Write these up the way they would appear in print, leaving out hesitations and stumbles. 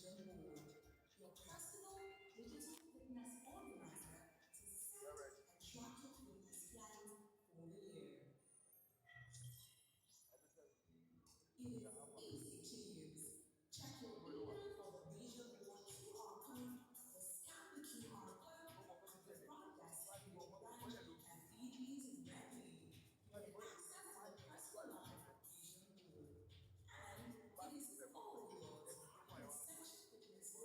Vision Board, your personal digital fitness organizer to set and track your fitness plan for the year. It is easy to use. Check your email for the Vision Board QR code or scan the QR code at the front desk of your branch and VDs is ready. You can access the personalized Vision Board. And it is all yours. Essential Fitness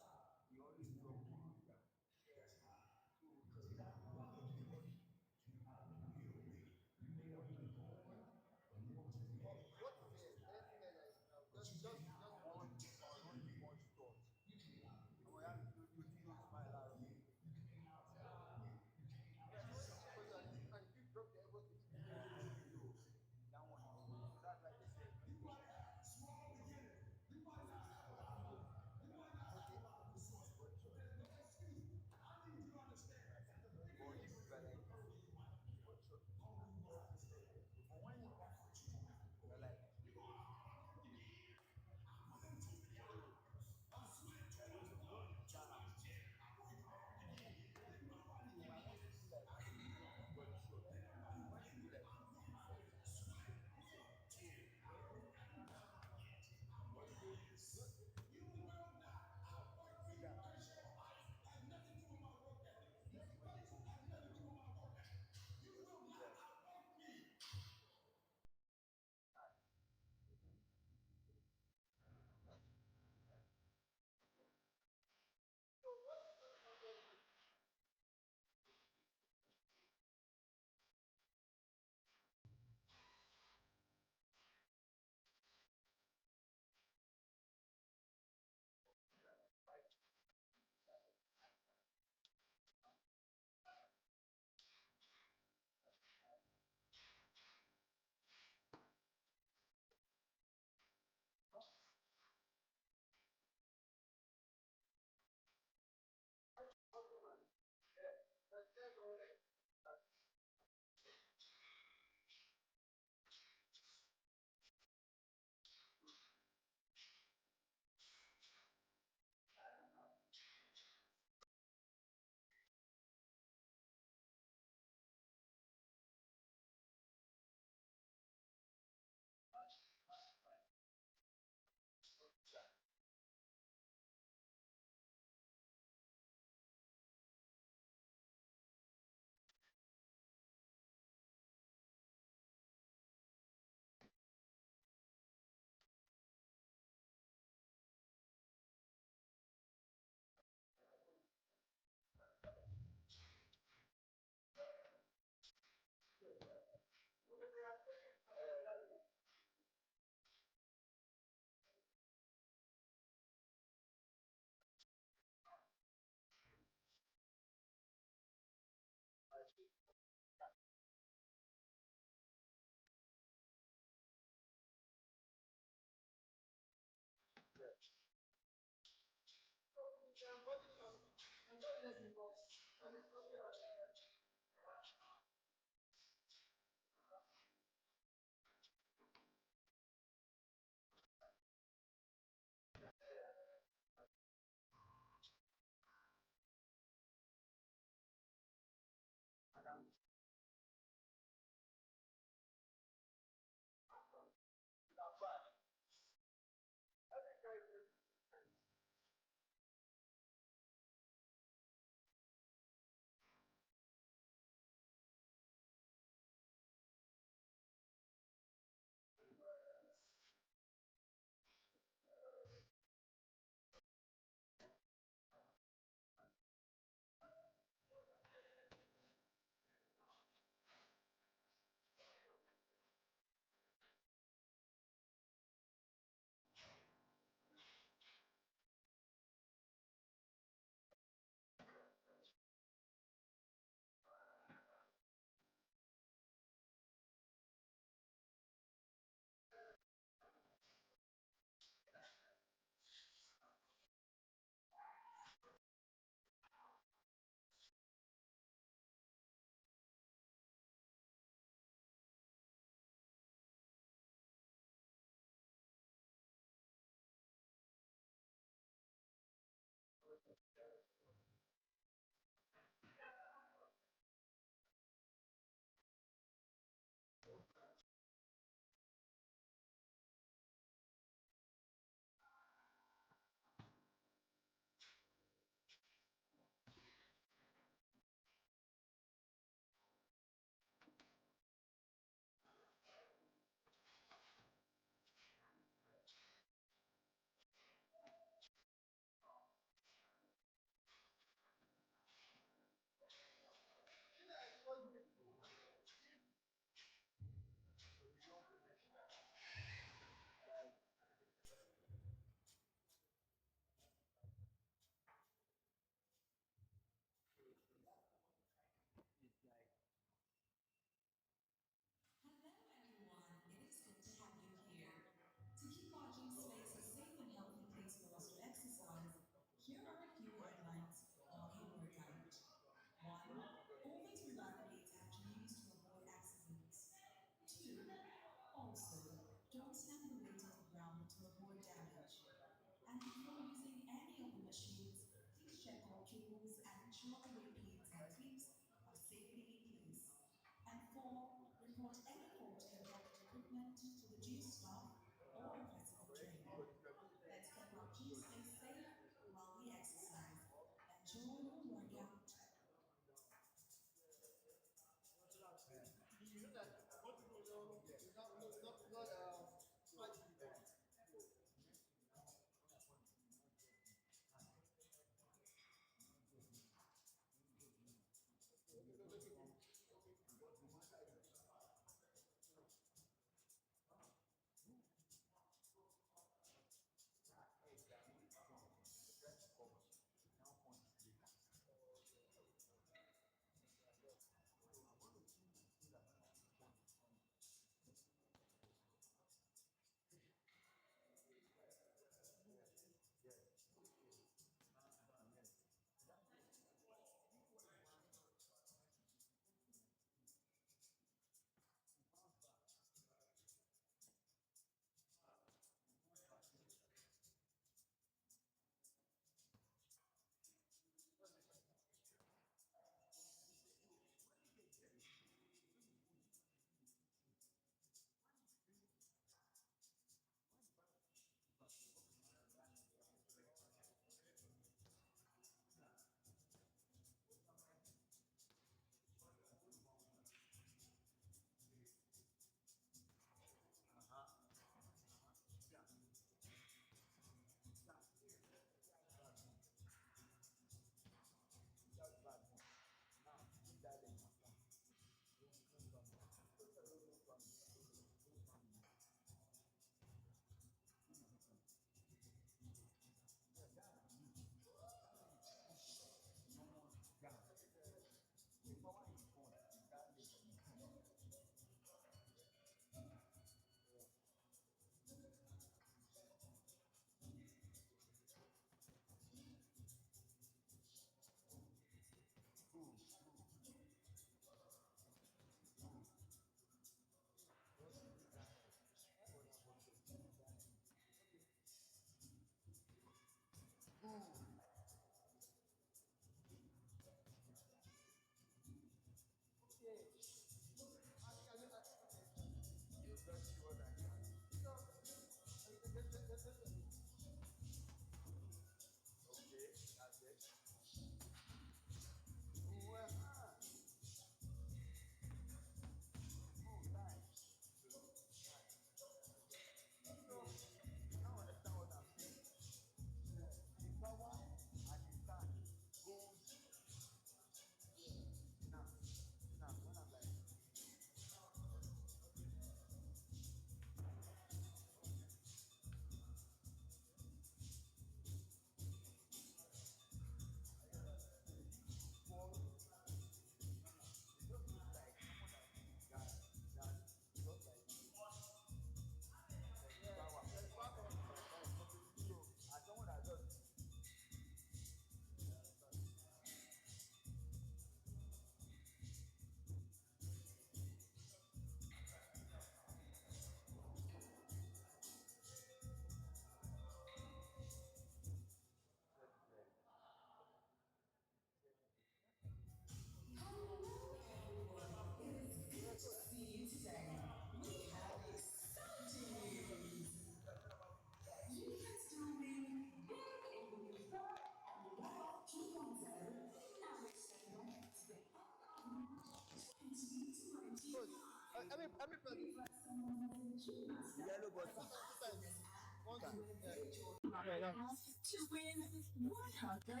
to win 100,000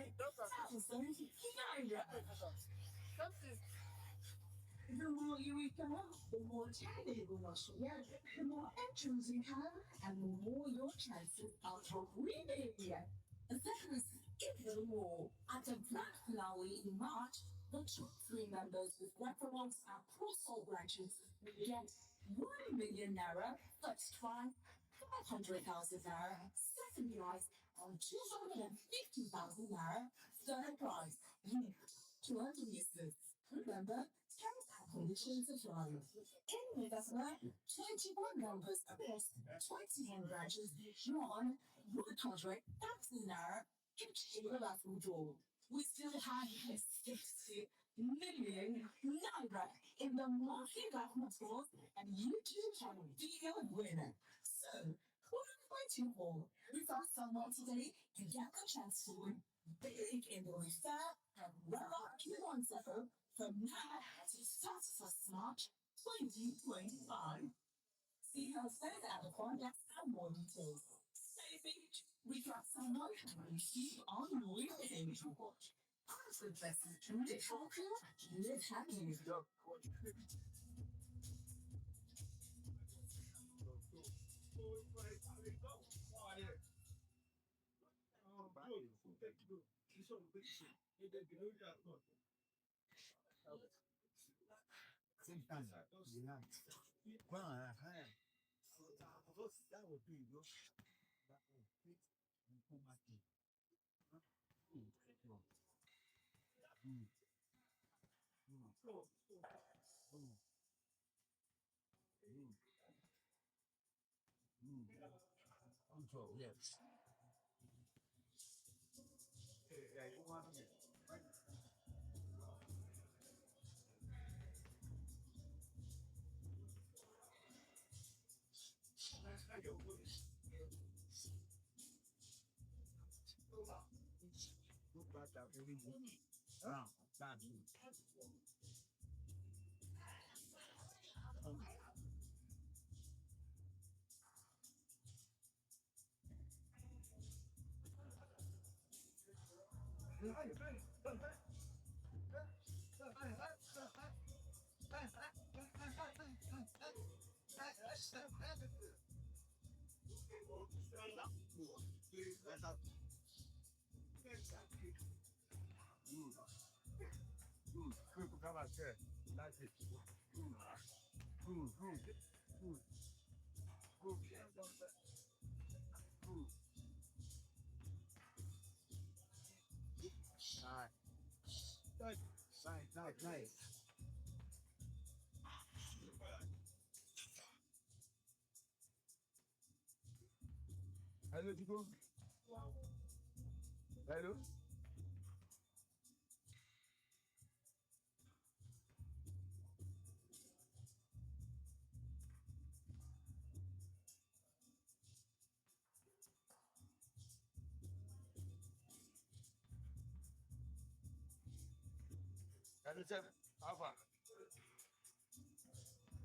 naira. The more you recall, the more chatting you will share, the more entries you have, and the more your chances of winning. That is even more. At the Black Flowey in March, the top three members with referrals across all branches will get 1 million naira first try, 500,000 naira second prize, and 250,000 naira third prize. Don't miss this. Remember, terms and conditions apply. In November, 21 members across 21 branches won 100,000 naira each in the raffle draw. We still have 60 million naira in the monthly raffle draws, and you too can be a winner. So, what are you waiting for? Refer someone today and get the chance to win big in the refer and Revolt Q17 from now to 31st March 2025. See how says at the contact and more details. Stay beach. We got someone to receive on your page report. Honestly, blessed to live happy, live happy. Hello, people. Hello. Hello, sir. How far?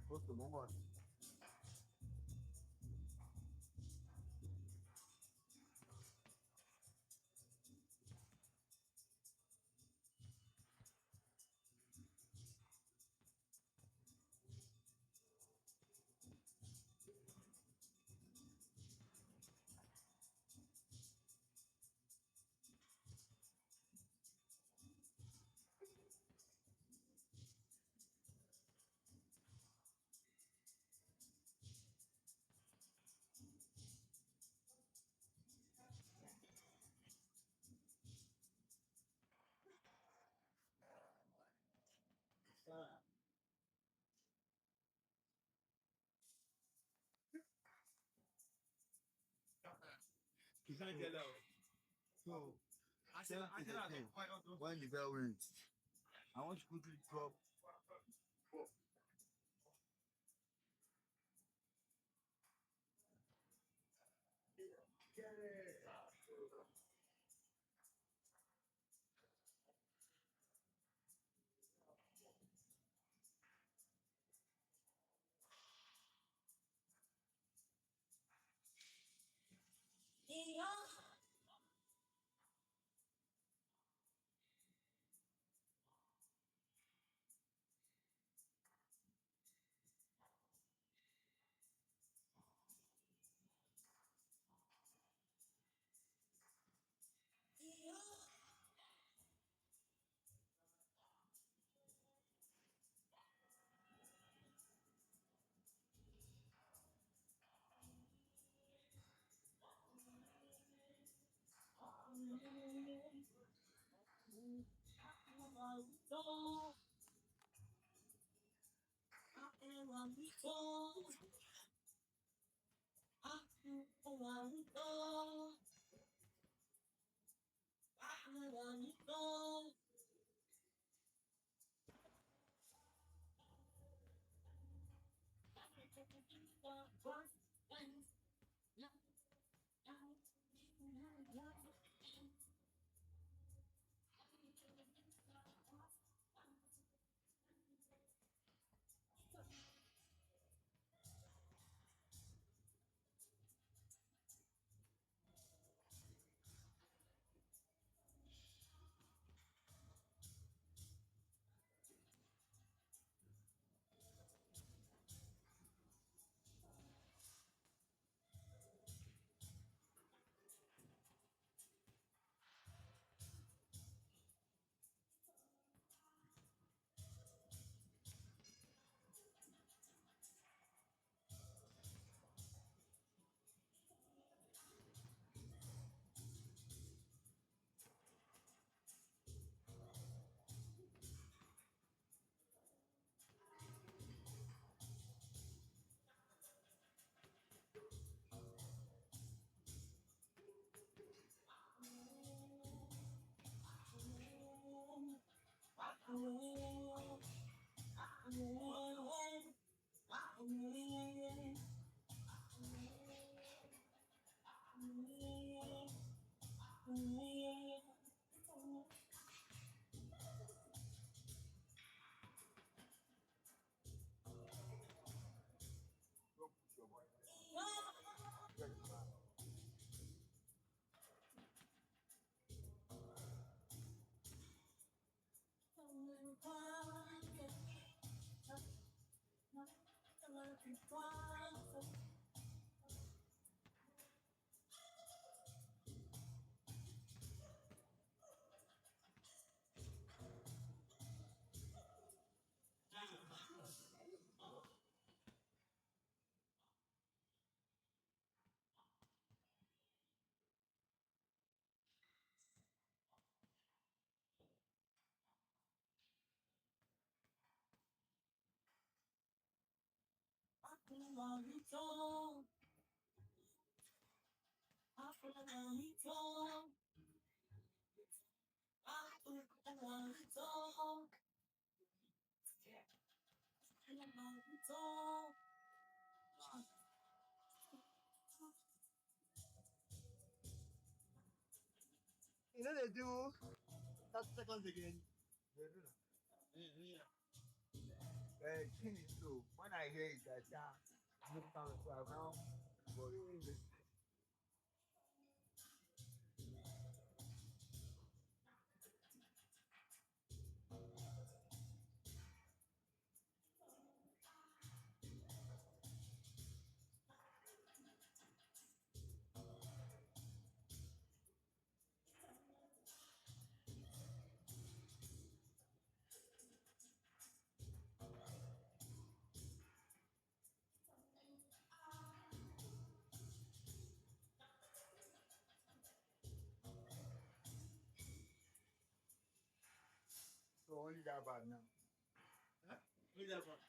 What's the number? You can't get out. So, when the bell rings, I want you to quickly drop. You know they do 30 seconds again. They do that. Thing is true. When I hear it, that I look down so I now but so only that bad now. Only that bad.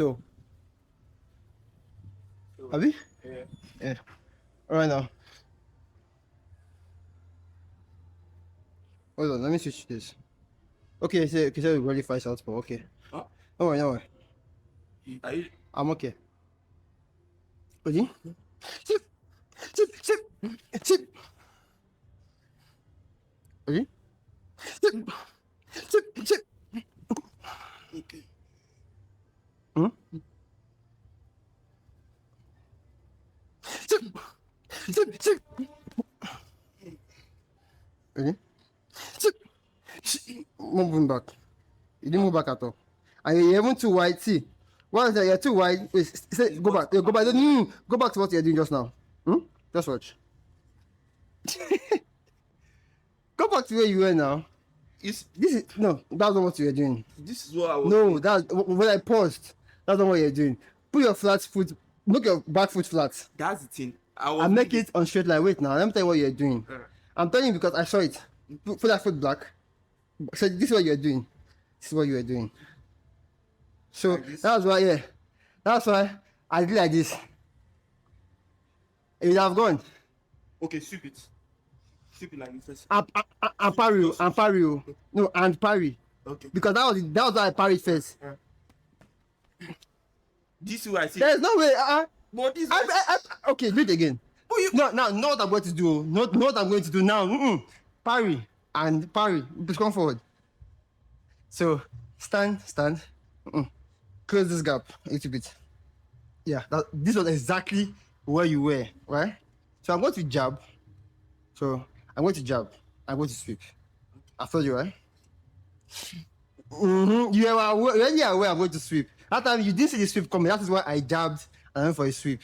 So, Abi? Yeah. Yeah. All right now. Hold on, let me switch this. Okay, so we already fight Southpaw. Okay. Huh? No worry, no worry. Are you? I'm okay. Ready? Sip, sip, sip, sip. Ready? Sip, sip, sip. Okay. Hmm? Sip, sip, sip. Ready? Sip, sip. Moving back. You didn't move back at all. And you're even too wide. See, what is that? You're too wide. Wait, say, go back. Go back. Go back to what you're doing just now. Just watch. Go back to where you were now. This That's not what you were doing. is what I was. No, doing. that's when I paused. That's not what you're doing. Put your flat foot, make your back foot flat, That's the thing. I was. and make it on straight line. Wait now, let me tell you what you're doing. Uh, I'm telling you because I saw it. Put that foot back. So this is what you're doing. This is what you were doing. So Like this? that's why, yeah. That's why I did like this. It would have gone. Okay, sweep it. Sweep it like this. First. And parry, and parry. No, and parry. Okay. Because that was why I parried first. This is what I see. There's no way. But this. Okay, do it again. But you. No, now, know what I'm going to do. Know what I'm going to do now. Parry and parry. Just come forward. So, stand. Close this gap a little bit. Yeah, this was exactly where you were, right? So I'm going to jab. So I'm going to jab. I'm going to sweep. I told you, right? You are already aware I'm going to sweep. That time you didn't see the sweep coming. That is why I jabbed and went for a sweep.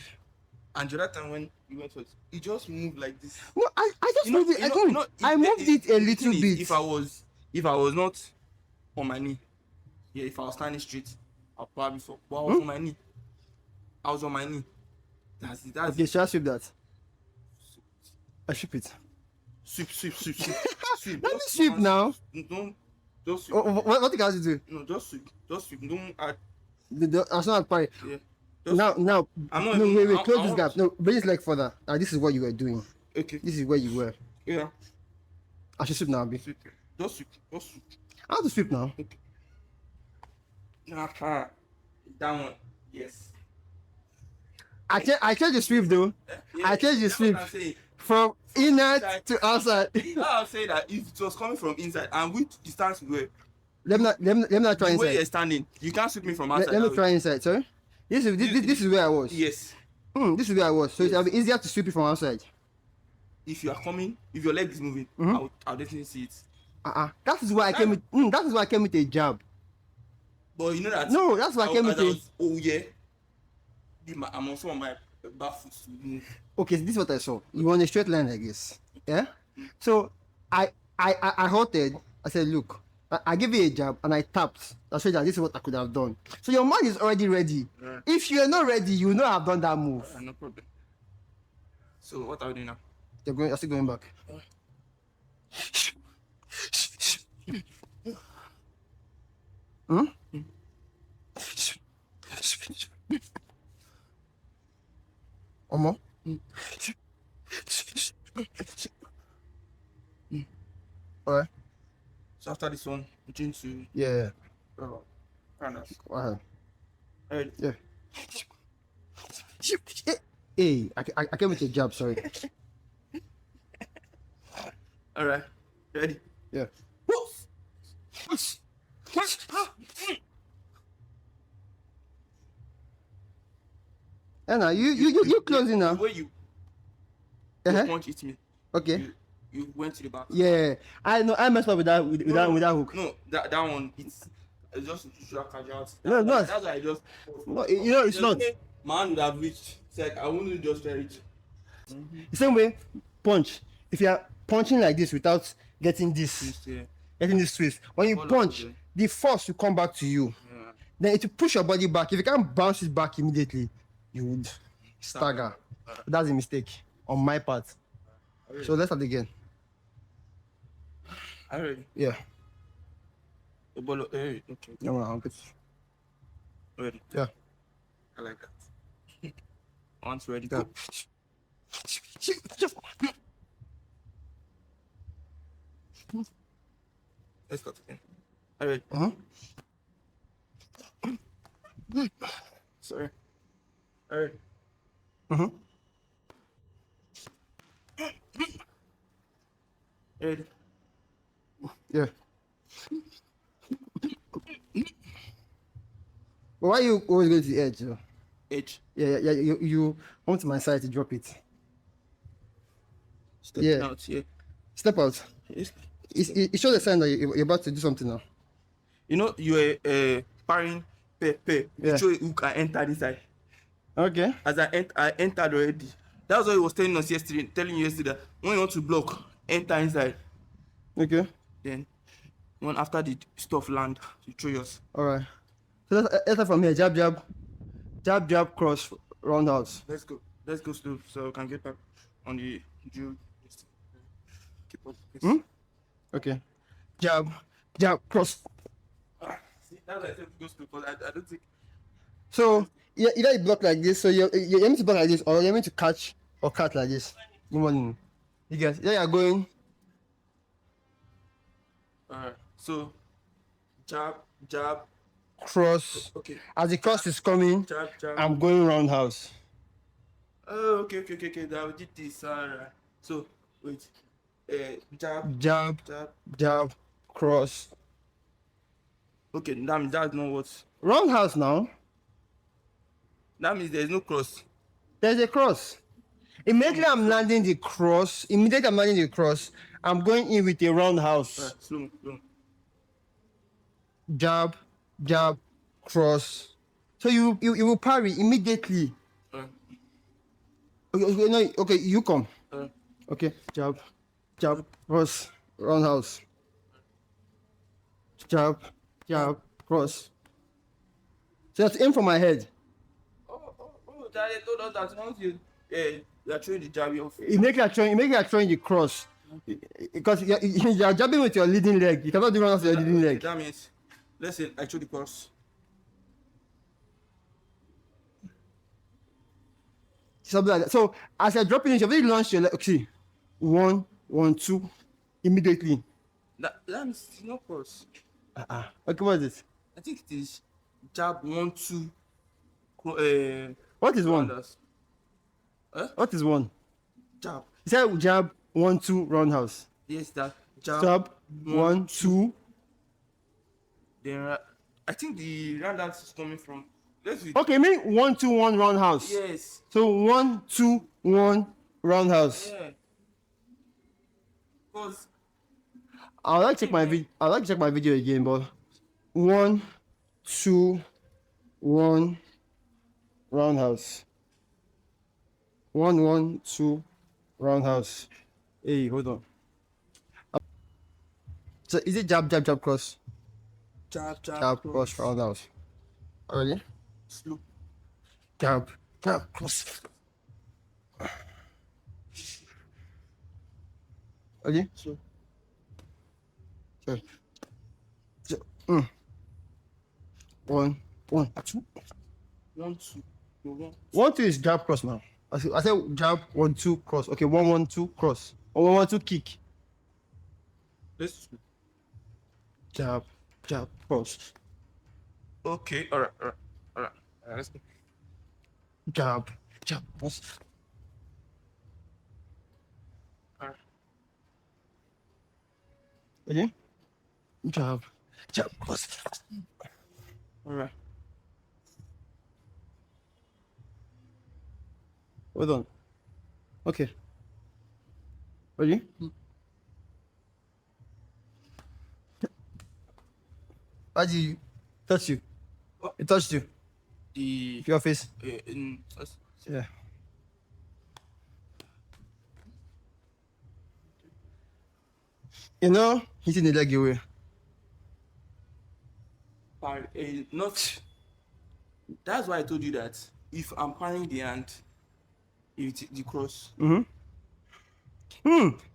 And the other time when you went for it, you just moved like this. No, I just moved it. I moved it a The little thing is, bit. if I was not on my knee, yeah, if I was standing straight, I'll probably fall. But I was on my knee. I was on my knee. That's it. That's Okay, it. shall I sweep that? I sweep it. Sweep. Sweep. Let me sweep now. Don't just sweep. What you guys do? No, just sweep. Don't add. I was not parry. Yeah. Now. I'm not No, even- wait. I Close this want- gap. No, bring this leg further. This is what you were doing. Okay. This is where you were. Yeah. I should sweep now, Abi. Sweep. Just sweep. I have to sweep now. That one. Yes. I changed the sweep though. Yeah, I changed the that's what sweep I'm saying. from inner to outside. I'm saying that if it was coming from inside and with the stance we were, let me not try the way you're inside. standing, you can't sweep me from Let outside. me try inside. Sorry. This is where I was. Yes. This is where I was. So it'll be easier to sweep it from outside. If you are coming, if your leg is moving, I'll definitely see it. That is why I came with. That is why I came with a jab. But you know that. No, that's why I came with a. Oh yeah. I'm also on my back foot to move. Okay, this is what I saw. You want a straight line like this, yeah? So I halted. I said, look, I gave you a jab and I tapped. I said that this is what I could have done. So your mind is already ready. Yeah. If you are not ready, you will not have done that move. No problem. So what are we doing now? You're still going back. Omo. Alright. So after this one, we're going to Yeah. Candace. Go ahead. Alright. Yeah. Hey, I came with a jab, sorry. Alright. Ready? Yeah. Anna, you closing now. The way you Uh-huh. punch hit me, Okay. you went to the back. Yeah. I know I messed up with that hook. No, that one it's just should have carried out. No, no. That's why I just. No, it's not. Man would have reached. It's like I wouldn't just reach. The same way, punch. If you are punching like this without getting this twist, when you Follow punch, again. the force will come back to you. Yeah. Then it will push your body back. If you can't bounce it back immediately, you would stagger. That's a mistake on my part. So let's start again. I ready. Yeah. Okay. No, I'm good. Ready. Yeah. I like that. Once ready, Jab. go. Let's start again. All right. Uh-huh. Sorry. All right. Uh-huh. Ready. Yeah. But why you always go to the edge? Though? Edge. Yeah. You come to my side to drop it. Stepping Yeah. out here. Step out. Yes. It shows a sign that you're about to do something now. You know you are parrying pair. Yeah. You show a hook and enter this side. Okay. As I entered already. That's what he was telling us yesterday. Telling you yesterday that when you want to block, enter inside. Okay. Then when after the stuff land, you throw yours. All right. So let's start from here. Jab, cross, roundhouse. Let's go. Let's go slow so we can get back on the drill. Keep up. Please. Hmm? Okay. Jab, cross. See, that's why I said go slow because I don't think. So either you block like this, so you're aiming to block like this, or you're aiming to catch or cut like this. Good morning. You guys, yeah, you're going. Alright. So jab. Cross. Okay. As the cross is coming, Jab. I'm going roundhouse. Oh, okay. That we did this. Alright. So wait. Jab, cross. Okay, that means that's not what. Roundhouse now. That means there's no cross. There's a cross. Immediately I'm landing the cross. I'm going in with a roundhouse. Alright, slow. Jab, cross. So you will parry immediately. Alright. Okay, you come. Alright. Okay, jab, cross, roundhouse. Jab, cross. So you have to aim for my head. Oh, Daddy told us that once you are throwing the jab off. Immediately you're throwing the cross. Because you're jabbing with your leading leg. You cannot do roundhouse with your leading leg. That means, let's say I throw the cross. Something like that. So as you're dropping it, you've already launched your leg. Okay, 1, 2, immediately. That means it's not cross. Okay, what is it? I think it is jab 1, 2. What is one? roundhouse. What is one? Jab. You said jab 1, 2, roundhouse. Yes, that jab. Jab 1, 2. Then I think the roundhouse is coming from. Let's do it. Okay, mean 1, 2, 1 roundhouse. Yes. So 1, 2, 1 roundhouse. Yeah. Because I'd like to check my video again, but 1, 2, 1 roundhouse. 1, 2 roundhouse. Hey, hold on. So is it jab, cross? jab, Cross, roundhouse. Already? slow. Jab, cross. Okay? Slow. So, 1, 2. 1, 2. No, 1. 1, 2 is jab cross now. I said jab 1, 2 cross. Okay, 1, 2 cross. Or 1, 1, 2 kick. Let's. Jab, cross. Okay. All right. Let's go. Jab, cross. All right. Okay? Jab, cross. All right. Hold on. Okay. Ready? How did you touch you? It touched you. The Your face. Yeah. You know, hitting the leg away. Not. That's why I told you that if I'm parrying the hand, the cross. You're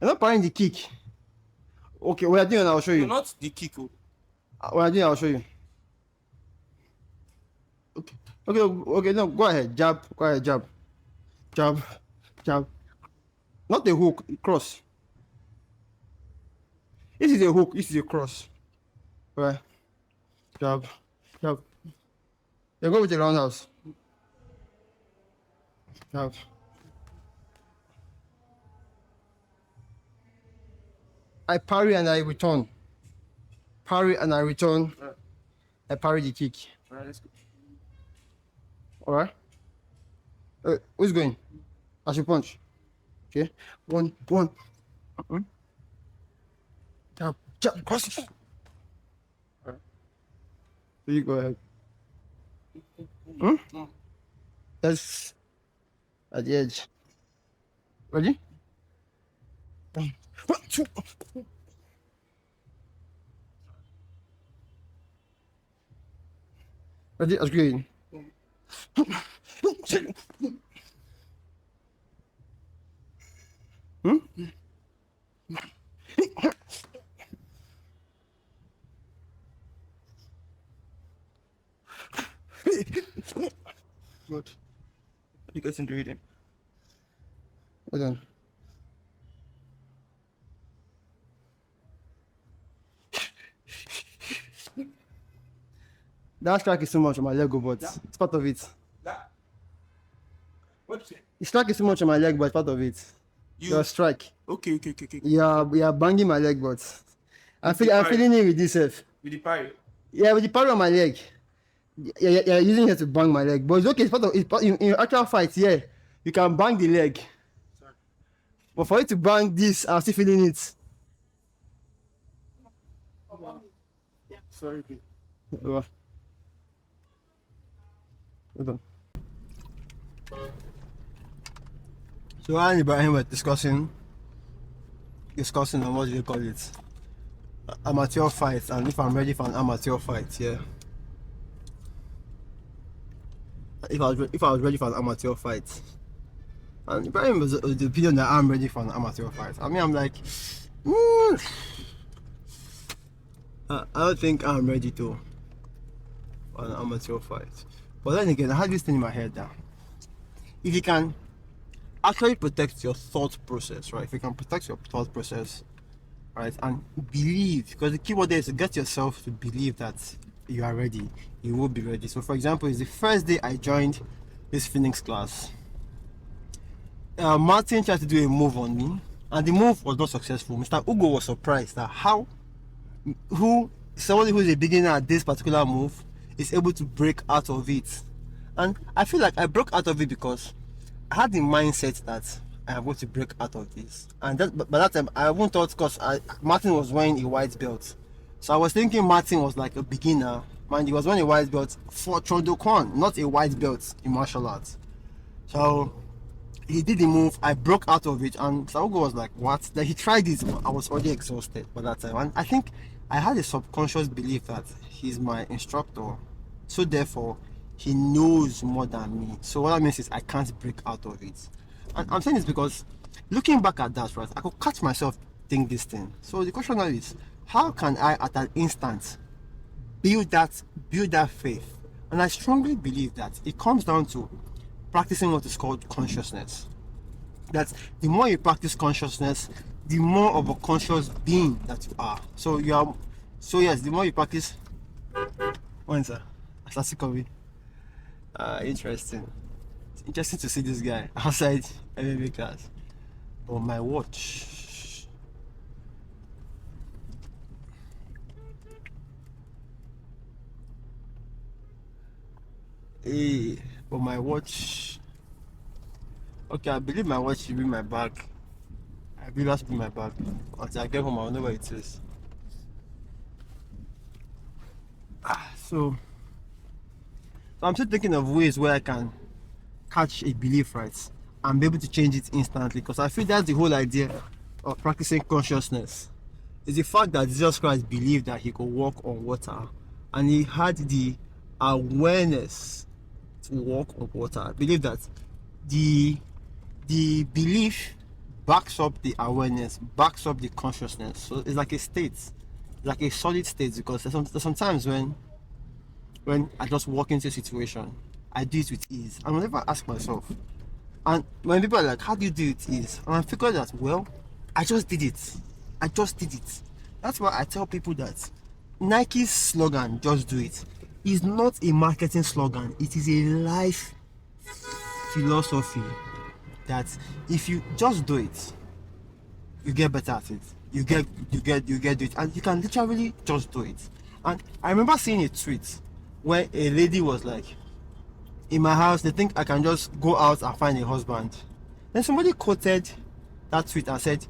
not parrying the kick. Okay, what I'm doing, I'll show you. Not the kick. Oh. What I'm doing, I'll show you. Okay. Okay, okay, no, go ahead. Jab, go ahead, jab. Jab, jab. Not a hook, cross. This is a hook, this is a cross. Right. Jab, jab. You're going with a roundhouse. Jab. I parry and I return. Parry and I return. I parry the kick. Alright, let's go. Alright? Who's going? I should punch. Okay. One. Jab, jab, cross. Alright. So you go ahead. That's at the edge. Ready? One, two. Ready? That's good. Good. You guys into reading. Well done. That strike is so much on my leg, but it's part of it. That. What? The strike is so much on my leg, but it's part of it. Your strike. Okay. Yeah, banging my leg, but I'm feeling it with this self. With the parry. Yeah, with the power on my leg. Yeah, using it to bang my leg, but it's okay. It's part of in actual fight. Yeah, you can bang the leg, Sorry. but for you to bang this, I'm still feeling it. Sorry. Well done. So I and Ibrahim were discussing on what do you call it, amateur fights, and if I'm ready for an amateur fight. Yeah. If I was ready for an amateur fight, and Ibrahim was the opinion that I'm ready for an amateur fight. I mean, I'm like, I don't think I'm ready for an amateur fight. But then again, I had this thing in my head that if you can actually protect your thought process, right? If you can protect your thought process, right, and believe, because the key word there is to get yourself to believe that you are ready, you will be ready. So for example, it's the first day I joined this Phoenix class. Martin tried to do a move on me, and the move was not successful. Mr. Ugo was surprised that somebody who is a beginner at this particular move is able to break out of it. And I feel like I broke out of it because I had the mindset that I am going to break out of this. And by that time, I won't thought, because Martin was wearing a white belt. So I was thinking Martin was like a beginner. Mind, he was wearing a white belt for Chodokan, not a white belt in martial arts. So he did the move, I broke out of it, and Saugo was like, what? Then he tried it, but I was already exhausted by that time. And I think I had a subconscious belief that he's my instructor, so therefore he knows more than me. So what that means is I can't break out of it. And I'm saying this because looking back at that, right, I could catch myself think this thing. So the question now is, how can I at an instant build that faith? And I strongly believe that it comes down to practicing what is called consciousness. That the more you practice consciousness, the more of a conscious being that you are. So yes, the more you practice. One sir, Asasikobi. Interesting. It's interesting to see this guy outside MMA class. But my watch. Hey, but my watch. Okay, I believe my watch should be in my bag. I believe that should be my bag. Until I get home, I'll know where it is. So I'm still thinking of ways where I can catch a belief, right, and be able to change it instantly, because I feel that's the whole idea of practicing consciousness. Is the fact that Jesus Christ believed that he could walk on water, and he had the awareness to walk on water. I believe that the belief backs up the awareness, backs up the consciousness. So it's like a state, like a solid state, because there's sometimes when I just walk into a situation I do it with ease. And whenever I ask myself, and when people are like, how do you do it with ease? And I figure that, well, I just did it. I just did it. That's why I tell people that Nike's slogan, just do it, is not a marketing slogan. It is a life philosophy that if you just do it, you get better at it. You get it, and you can literally just do it. And I remember seeing a tweet where a lady was like, in my house they think I can just go out and find a husband. Then somebody quoted that tweet and said,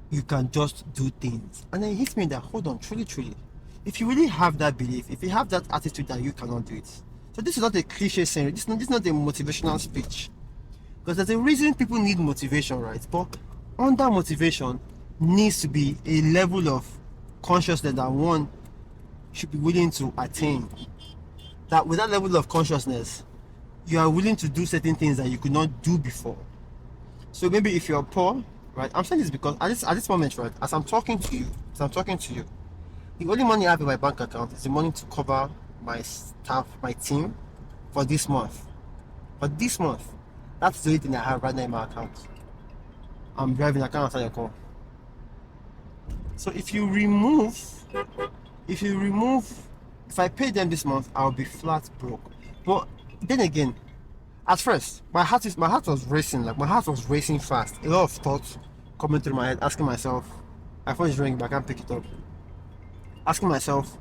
you can just do things. And then it hits me that, hold on, truly, if you really have that belief, if you have that attitude that you cannot do it. So this is not a cliche saying, this is not a motivational speech. Because there's a reason people need motivation, right? But under motivation needs to be a level of consciousness that one should be willing to attain. That with that level of consciousness, you are willing to do certain things that you could not do before. So maybe if you're poor, right? I'm saying this because at this moment, right, as I'm talking to you, the only money I have in my bank account is the money to cover my staff, my team for this month. For this month, that's the only thing I have right now in my account. I'm driving, I can't answer your call. So if I pay them this month, I'll be flat broke. But then again, at first, my heart was racing, like my heart was racing fast. A lot of thoughts coming through my head, asking myself, my phone is ringing, but I can't pick it up. Asking myself,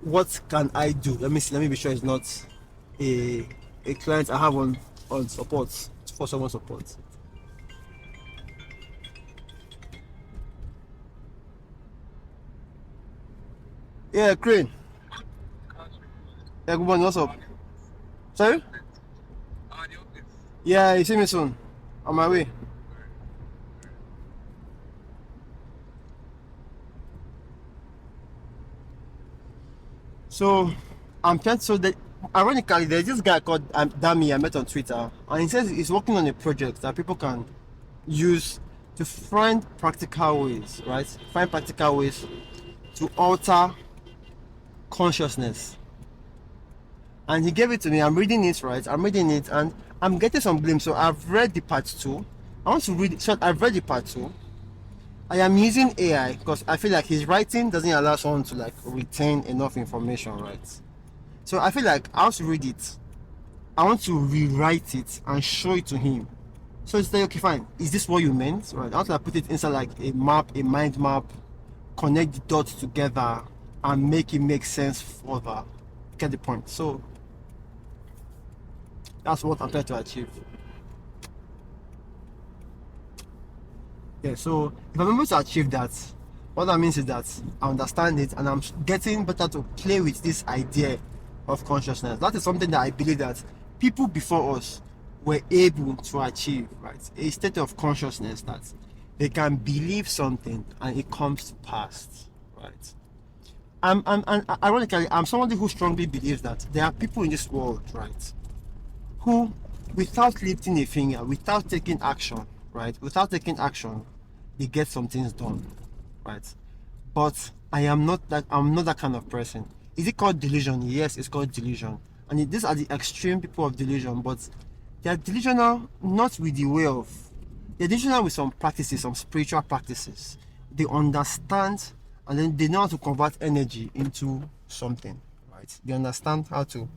what can I do? Let me be sure it's not a client I have on support, for someone support. Yeah, Crane. Yeah, good morning, what's up? Sorry? Yeah, you see me soon. On my way. So I'm trying so that ironically there's this guy called Dami I met on Twitter, and he says he's working on a project that people can use to find practical ways, right? Find practical ways to alter consciousness. And he gave it to me. I'm reading it, right? I'm reading it and I'm getting some glimpse. So I've read the part 2. I want to read it. So I've read the part 2. I am using AI because I feel like his writing doesn't allow someone to like retain enough information, right? So I feel like I want to read it. I want to rewrite it and show it to him. So it's like, okay, fine. Is this what you meant? Right? I want to like, put it inside like a map, a mind map, connect the dots together and make it make sense further. Get the point. So that's what I'm trying to achieve. Yeah, so if I'm able to achieve that, what that means is that I understand it and I'm getting better to play with this idea of consciousness. That is something that I believe that people before us were able to achieve, right? A state of consciousness that they can believe something and it comes to pass, right? Ironically, I'm somebody who strongly believes that there are people in this world, right, who, without lifting a finger, without taking action, right, they get some things done, right? But I'm not that kind of person. Is it called delusion? Yes, it's called delusion. And these are the extreme people of delusion, but they are delusional not with the way of, they're delusional with some practices, some spiritual practices. They understand and then they know how to convert energy into something, right? They understand how to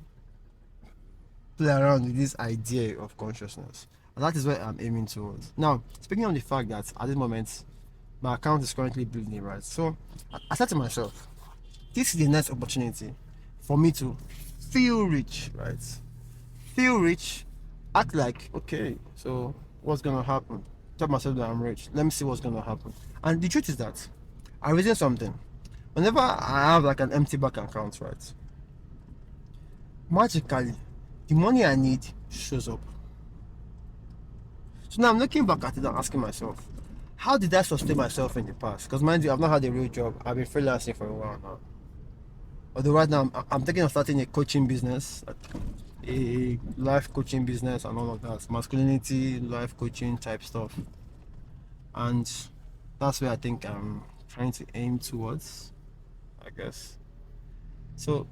play around with this idea of consciousness. And that is what I'm aiming towards. Now, speaking of the fact that at this moment, my account is currently building, right? So I said to myself, this is the next opportunity for me to feel rich, right? Feel rich, act like, okay, so what's gonna happen? Tell myself that I'm rich. Let me see what's gonna happen. And the truth is that I reason something. Whenever I have like an empty bank account, right? Magically, the money I need shows up. So now I'm looking back at it and asking myself, how did I sustain myself in the past? Because mind you, I've not had a real job. I've been freelancing for a while now. Although right now I'm thinking of starting a coaching business, like a life coaching business and all of that, masculinity, life coaching type stuff. And that's where I think I'm trying to aim towards, I guess. So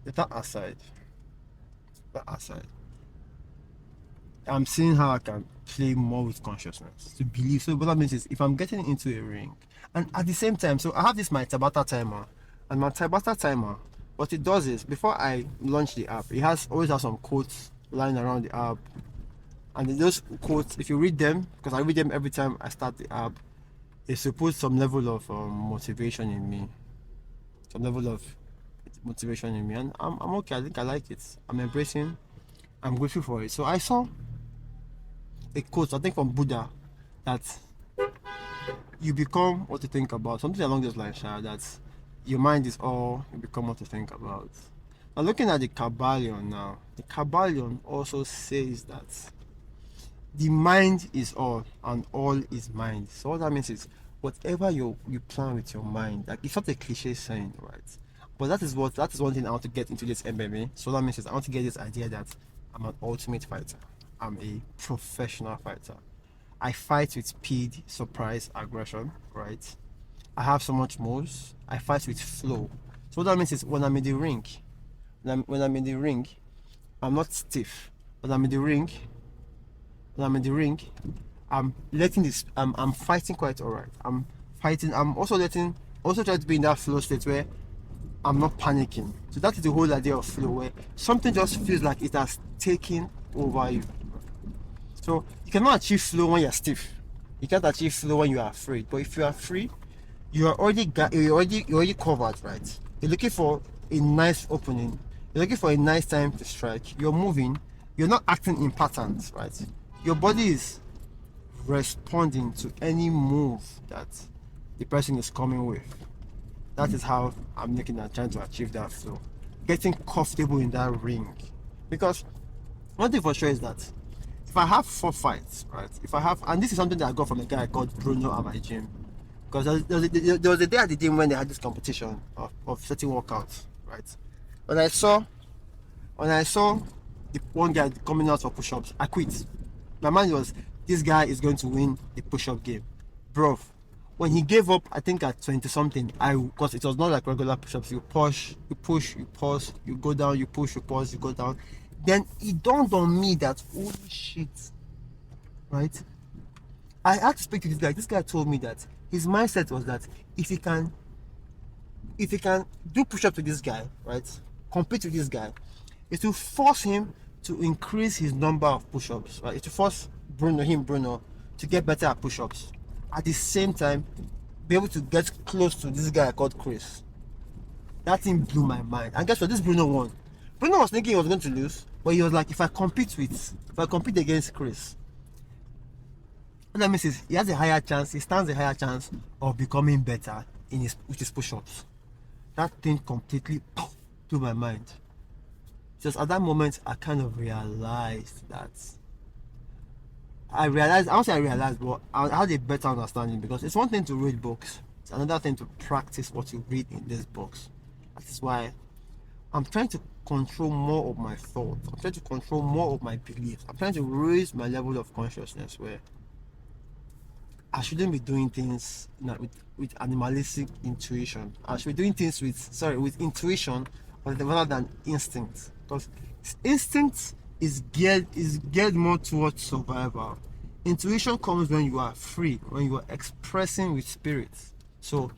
that aside, I'm seeing how I can play more with consciousness to believe. So what that means is if I'm getting into a ring, and at the same time, so I have this my Tabata timer, and my Tabata timer, what it does is before I launch the app, it has always has some quotes lying around the app, and those quotes, if you read them, because I read them every time I start the app, it supports some level of motivation in me, some level of motivation in me, and I'm okay. I think I like it. I'm embracing. I'm grateful for it. So I saw a quote, I think from Buddha, that you become what you think about. Something along those lines, that your mind is all you become what you think about. Now looking at the Kabbalion now, the Kabbalion also says that the mind is all and all is mind. So what that means is whatever you plan with your mind, like it's not a cliche saying, right? But that is one thing I want to get into this MMA. So that means is I want to get this idea that I'm an ultimate fighter. I'm a professional fighter. I fight with speed, surprise, aggression, right? I have so much moves. I fight with flow. So what that means is when I'm in the ring, I'm not stiff. When I'm in the ring, I'm letting this. I'm fighting quite alright. I'm fighting. I'm also trying to be in that flow state where I'm not panicking. So that is the whole idea of flow, where something just feels like it has taken over you. So you cannot achieve flow when you're stiff. You can't achieve flow when you are afraid. But if you are free, you're already covered, right? You're looking for a nice opening. You're looking for a nice time to strike. You're moving. You're not acting in patterns, right? Your body is responding to any move that the person is coming with. That is how I'm looking at trying to achieve that flow. Getting comfortable in that ring. Because one thing for sure is that if I have 4 fights, right? And this is something that I got from a guy called Bruno at my gym. Because there was a day at the gym when they had this competition of certain workouts, right? When I saw the one guy coming out for push-ups, I quit. My mind was, this guy is going to win the push-up game. Bro, when he gave up, I think at 20 something, because it was not like regular push-ups. You push, you pause, you go down, you push, you pause, you go down. Then it dawned on me that, holy shit, right? I had to speak to this guy. This guy told me that his mindset was that if he can do push-ups with this guy, right, compete with this guy, it will force him to increase his number of push-ups, right? It will force Bruno, to get better at push-ups. At the same time, be able to get close to this guy called Chris. That thing blew my mind. And guess what? This Bruno won. Bruno was thinking he was going to lose, but he was like, if I compete against Chris, what that means is he stands a higher chance of becoming better with his push-ups. That thing completely blew my mind. Just at that moment, I kind of realized that. I won't say I realized, but I had a better understanding, because it's one thing to read books, it's another thing to practice what you read in these books. That is why I'm trying to control more of my thoughts. I'm trying to control more of my beliefs. I'm trying to raise my level of consciousness where I shouldn't be doing things with animalistic intuition. I should be doing things with intuition rather than instinct. Because instinct is geared more towards survival. Intuition comes when you are free, when you are expressing with spirit. So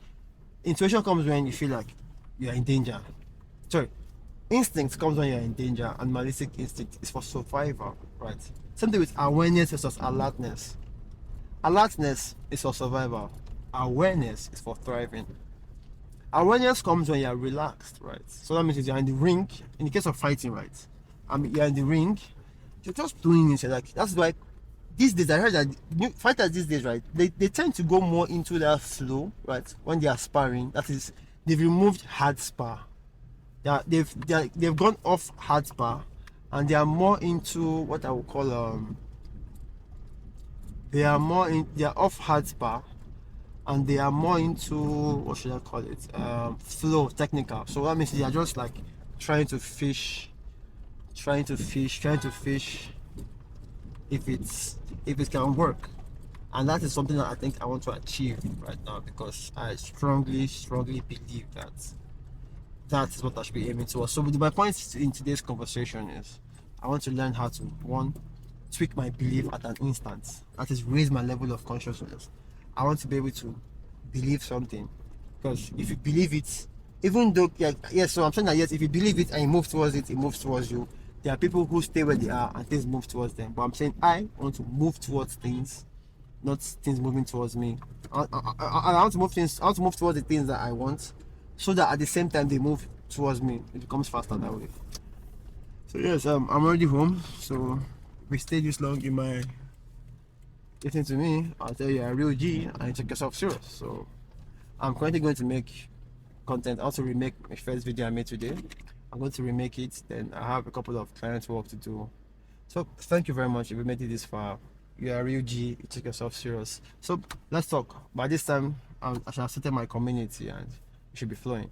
intuition comes when you feel like you are in danger. Instinct comes when you are in danger. Animalistic instinct is for survival, right? Something with awareness versus alertness. Alertness is for survival. Awareness is for thriving. Awareness comes when you are relaxed, right? So that means you're in the ring. In the case of fighting, right? You're in the ring. You're just doing it. Like, that's why these days I heard that new fighters these days, right? They tend to go more into their flow, right? When they are sparring, that is, they've removed hard spar. They've gone off hard spar, and they are more into what I would call they are off hard spar, and they are more into, what should I call it, flow, technical. So that means they are just like trying to fish if it can work. And that is something that I think I want to achieve right now, because I strongly believe that is what I should be aiming towards. So my point in today's conversation is I want to learn how to, one, tweak my belief at an instant. That is, raise my level of consciousness. I want to be able to believe something, because if you believe it, even though yes, so I'm saying that yes, if you believe it and you move towards it, it moves towards you. There are people who stay where they are and things move towards them. But I'm saying I want to move towards things, not things moving towards me. I want to move things. I want to move towards the things that I want, so that at the same time they move towards me. It becomes faster that way. So yes, I'm already home. So if we stay this long, you might listen to me. I'll tell you, a real G, and you take yourself serious. So I'm currently going to make content. I also remake my first video I made today. I'm going to remake it. Then I have a couple of client work to do. So thank you very much if you made it this far. You're a real G. You take yourself serious. So let's talk. By this time, I should have started my community and it should be flowing.